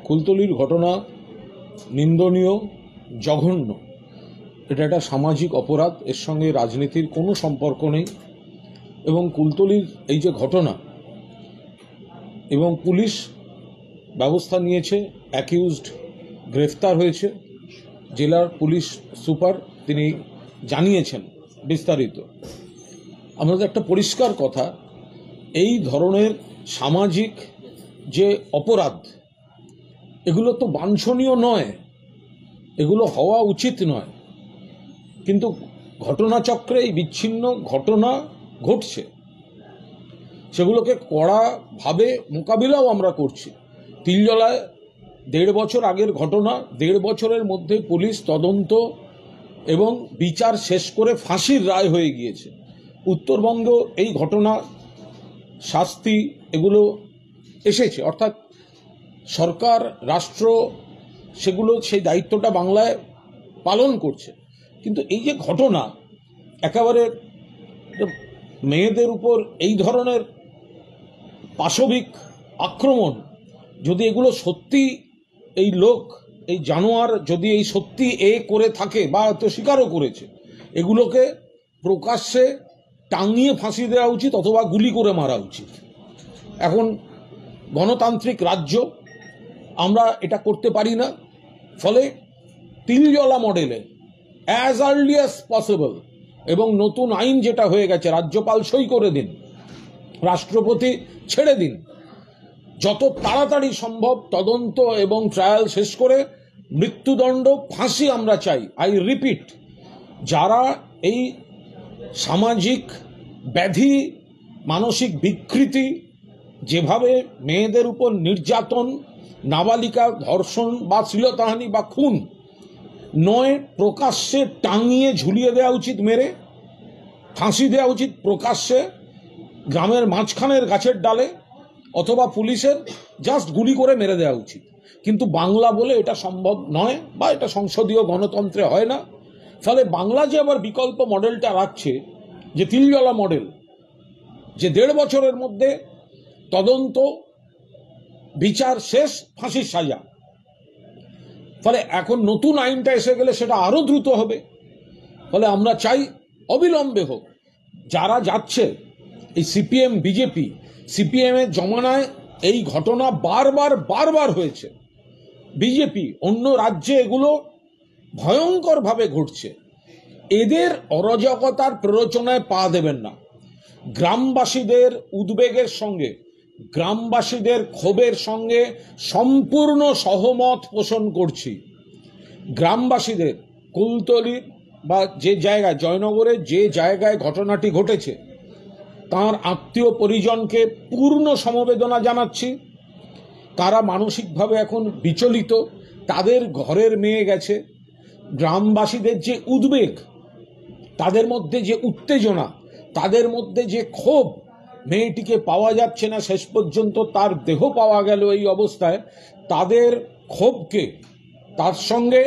কুলতলির ঘটনা নিন্দনীয়, জঘন্য। এটা একটা সামাজিক অপরাধ, এর সঙ্গে রাজনীতির কোনো সম্পর্ক নেই। এবং কুলতলির এই যে ঘটনা, এবং পুলিশ ব্যবস্থা নিয়েছে, অ্যাকিউজড গ্রেফতার হয়েছে, জেলার পুলিশ সুপার তিনি জানিয়েছেন বিস্তারিত। আমাদের একটা পরিষ্কার কথা, এই ধরনের সামাজিক যে অপরাধ, এগুলো তো বাঞ্ছনীয় নয়, এগুলো হওয়া উচিত নয়, কিন্তু ঘটনাচক্রে এই বিচ্ছিন্ন ঘটনা ঘটছে, সেগুলোকে কড়াভাবে মোকাবিলাও আমরা করছি। তিলজলায় 1.5 বছর আগের ঘটনা, 1.5 বছরের মধ্যে পুলিশ তদন্ত এবং বিচার শেষ করে ফাঁসির রায় হয়ে গিয়েছে। উত্তরবঙ্গ এই ঘটনা শাস্তি এগুলো এসেছে, অর্থাৎ সরকার রাষ্ট্র সেগুলো সেই দায়িত্বটা বাংলায় পালন করছে। কিন্তু এই যে ঘটনা, একেবারে মেয়েদের উপর এই ধরনের পাশবিক আক্রমণ, যদি এগুলো সত্যি এই লোক, এই জানোয়ার যদি এই সত্যি করে থাকে বা তো স্বীকারও করেছে, এগুলোকে প্রকাশ্যে টাঙিয়ে ফাঁসি দেওয়া উচিত অথবা গুলি করে মারা উচিত। এখন গণতান্ত্রিক রাজ্য, আমরা এটা করতে পারি না। ফলে তিলজলা মডেলে অ্যাজ আর্লি অ্যাজ পসিবল, এবং নতুন আইন যেটা হয়ে গেছে, রাজ্যপাল সই করে দিন, রাষ্ট্রপতি ছেড়ে দিন, যত তাড়াতাড়ি সম্ভব তদন্ত এবং ট্রায়াল শেষ করে মৃত্যুদণ্ড, ফাঁসি আমরা চাই। আই রিপিট, যারা এই সামাজিক ব্যাধি, মানসিক বিকৃতি, যেভাবে মেয়েদের উপর নির্যাতন, নাবালিকা ধর্ষণ বা শ্লীলতাহানি বা খুন নয়, প্রকাশ্যে টাঙিয়ে ঝুলিয়ে দেওয়া উচিত, মেরে ফাঁসি দেওয়া উচিত প্রকাশ্যে গ্রামের মাঝখানের গাছের ডালে, অথবা পুলিশের জাস্ট গুলি করে মেরে দেওয়া উচিত। কিন্তু বাংলা বলে এটা সম্ভব নয়, বা এটা সংসদীয় গণতন্ত্রে হয় না। ফলে বাংলা যে আবার বিকল্প মডেলটা রাখছে, যে তিলজলা মডেল, যে 1.5 বছরের মধ্যে তদন্ত, বিচার শেষ, ফাঁসির সাজা। ফলে এখন নতুন আইনটা এসে গেলে সেটা আরো দ্রুত হবে। ফলে আমরা চাই অবিলম্বে হোক। যারা যাচ্ছে, এই সিপিএম বিজেপি, সিপিএম এর জমানায় এই ঘটনা বারবার হয়েছে। বিজেপি অন্য রাজ্যে এগুলো ভয়ঙ্করভাবে ঘটছে। এদের অরাজকতার প্ররোচনায় পা দেবেন না। গ্রামবাসীদের উদ্বেগের সঙ্গে, গ্রামবাসীদের ক্ষোভের সঙ্গে সম্পূর্ণ সহমত পোষণ করছি। গ্রামবাসীদের কুলতলি বা যে জায়গায়, জয়নগরে যে জায়গায় ঘটনাটি ঘটেছে, তার আত্মীয় পরিজনকে পূর্ণ সমবেদনা জানাচ্ছি। তারা মানসিকভাবে এখন বিচলিত, তাদের ঘরের মেয়ে গেছে। গ্রামবাসীদের যে উদ্বেগ, তাদের মধ্যে যে উত্তেজনা, তাদের মধ্যে যে ক্ষোভ, মেয়েটিকে পাওয়া যাচ্ছে না, শেষ পর্যন্ত তার দেহ পাওয়া গেল এই অবস্থায়, তাদের ক্ষোভকে, তার সঙ্গে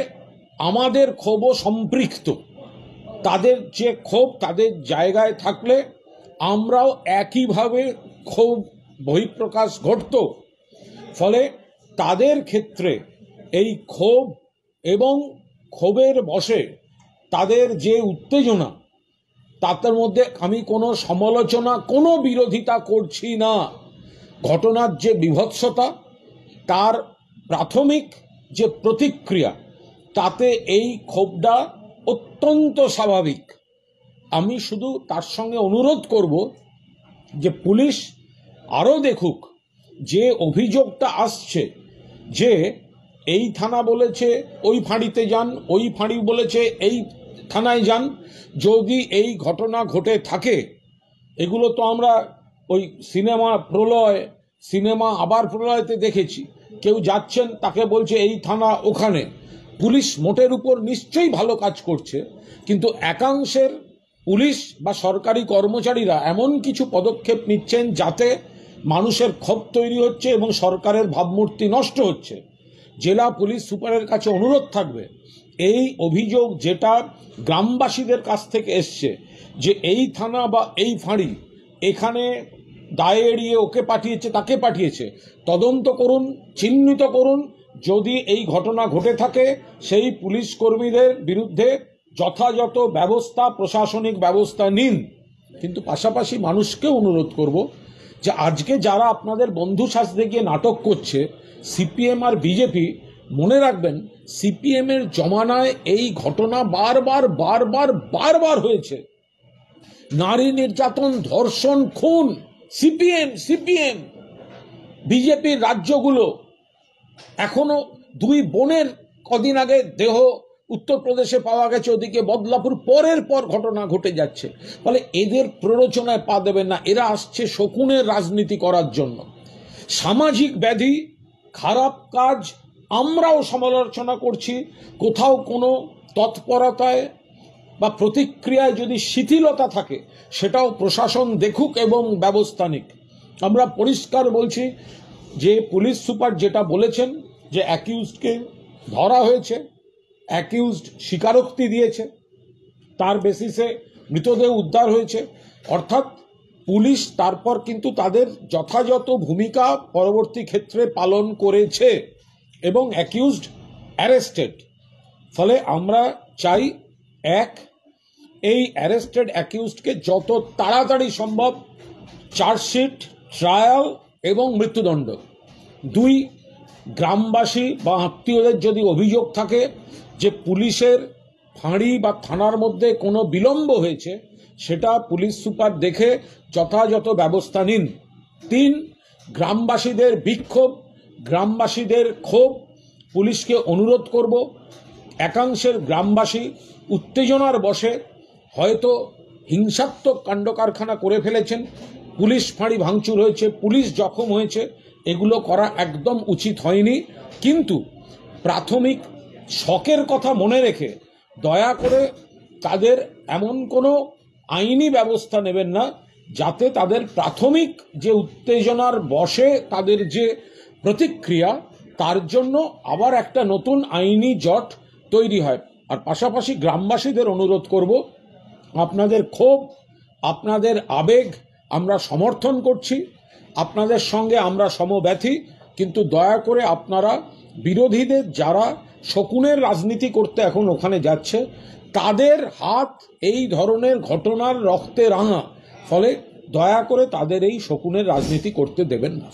আমাদের ক্ষোভও সম্পৃক্ত। তাদের যে ক্ষোভ, তাদের জায়গায় থাকলে আমরাও একইভাবে ক্ষোভ বহিঃপ্রকাশ ঘটত। ফলে তাদের ক্ষেত্রে এই ক্ষোভ এবং ক্ষোভের বশে তাদের যে উত্তেজনা, তাদের মধ্যে আমি কোনো সমালোচনা, কোনো বিরোধিতা করছি না। ঘটনার যে বীভৎসতা, তার প্রাথমিক যে প্রতিক্রিয়া, তাতে এই ক্ষোভটা অত্যন্ত স্বাভাবিক। আমি শুধু তার সঙ্গে অনুরোধ করব যে পুলিশ আরও দেখুক, যে অভিযোগটা আসছে যে এই থানা বলেছে ওই ফাঁড়িতে যান, ওই ফাঁড়ি বলেছে এই থানায় যান। যদি এই ঘটনা ঘটে থাকে, এগুলো তো আমরা ওই সিনেমা প্রলয়, সিনেমা আবার প্রলয়তে দেখেছি, কেউ যাচ্ছেন, তাকে বলছে এই থানা ওখানে। পুলিশ মোটের উপর নিশ্চয়ই ভালো কাজ করছে, কিন্তু একাংশের পুলিশ বা সরকারি কর্মচারীরা এমন কিছু পদক্ষেপ নিচ্ছেন যাতে মানুষের ক্ষোভ তৈরি হচ্ছে এবং সরকারের ভাবমূর্তি নষ্ট হচ্ছে। জেলা পুলিশ সুপারের কাছে অনুরোধ থাকবে, এই অভিযোগ যেটা গ্রামবাসীদের কাছ থেকে এসছে, যে এই থানা বা এই ফাঁড়ি এখানে দায় এড়িয়ে ওকে পাঠিয়েছে, তাকে পাঠিয়েছে, তদন্ত করুন, চিহ্নিত করুন, যদি এই ঘটনা ঘটে থাকে সেই পুলিশ কর্মীদের বিরুদ্ধে যথাযথ ব্যবস্থা, প্রশাসনিক ব্যবস্থা নিন। কিন্তু পাশাপাশি মানুষকে অনুরোধ করব যে আজকে যারা আপনাদের বন্ধু সাজতে গিয়ে নাটক করছে, সিপিএম আর বিজেপি, মনে রাখবেন সিপিএম এর জমানায় এই ঘটনা বারবার হয়েছে। নারী নির্যাতন, ধর্ষণ, খুন, সিপিএম। বিজেপির রাজ্যগুলো এখনো দুই বোনের কদিন আগে দেহ উত্তরপ্রদেশে পাওয়া গেছে, ওদিকে বদলাপুর, পরের পর ঘটনা ঘটে যাচ্ছে। ফলে এদের প্ররোচনায় পা দেবেন না, এরা আসছে শকুনের রাজনীতি করার জন্য। সামাজিক ব্যাধি, খারাপ কাজ আমরাও সমালোচনা করছি। কোথাও কোনো তৎপরতায় বা প্রতিক্রিয়ায় যদি শিথিলতা থাকে সেটাও প্রশাসন দেখুক এবং ব্যবস্থা নিক। আমরা পরিষ্কার বলছি যে পুলিশ সুপার যেটা বলেছেন যে অ্যাকিউজডকে ধরা হয়েছে, অ্যাকিউজড স্বীকারোক্তি দিয়েছে, তার বেসিসে মৃতদেহ উদ্ধার হয়েছে, অর্থাৎ পুলিশ তারপর কিন্তু তাদের যথাযথ ভূমিকা পরবর্তী ক্ষেত্রে পালন করেছে এবং অ্যাকিউজড অ্যারেস্টেড। ফলে আমরা চাই, এক, এই অ্যারেস্টেড অ্যাকিউজডকে যত তাড়াতাড়ি সম্ভব চার্জশিট, ট্রায়াল এবং মৃত্যুদণ্ড। দুই, গ্রামবাসী বা আত্মীয়দের যদি অভিযোগ থাকে যে পুলিশের ফাঁড়ি বা থানার মধ্যে কোনো বিলম্ব হয়েছে, সেটা পুলিশ সুপার দেখে যথাযথ ব্যবস্থা নিন। তিন, গ্রামবাসীদের বিক্ষোভ, গ্রামবাসীদের ক্ষোভ, পুলিশকে অনুরোধ করব, একাংশের গ্রামবাসী উত্তেজনার বশে হয়তো হিংসাত্মক কাণ্ড কারখানা করে ফেলেছেন, পুলিশ ফাঁড়ি ভাঙচুর হয়েছে, পুলিশ জখম হয়েছে, এগুলো করা একদম উচিত হয়নি। কিন্তু প্রাথমিক শখের কথা মনে রেখে দয়া করে তাদের এমন কোনো আইনি ব্যবস্থা নেবেন না যাতে তাদের প্রাথমিক যে উত্তেজনার বশে তাদের যে প্রতিক্রিয়া, তার জন্য আবার একটা নতুন আইনি জট তৈরি হয়। আর পাশাপাশি গ্রামবাসীদের অনুরোধ করব, আপনাদের ক্ষোভ, আপনাদের আবেগ আমরা সমর্থন করছি, আপনাদের সঙ্গে আমরা সমব্যথী, কিন্তু দয়া করে আপনারা বিরোধীদের, যারা শকুনের রাজনীতি করতে এখন ওখানে যাচ্ছে, তাদের হাত এই ধরনের ঘটনার রক্তে রাঙা। ফলে দয়া করে তাদের এই শকুনের রাজনীতি করতে দেবেন না।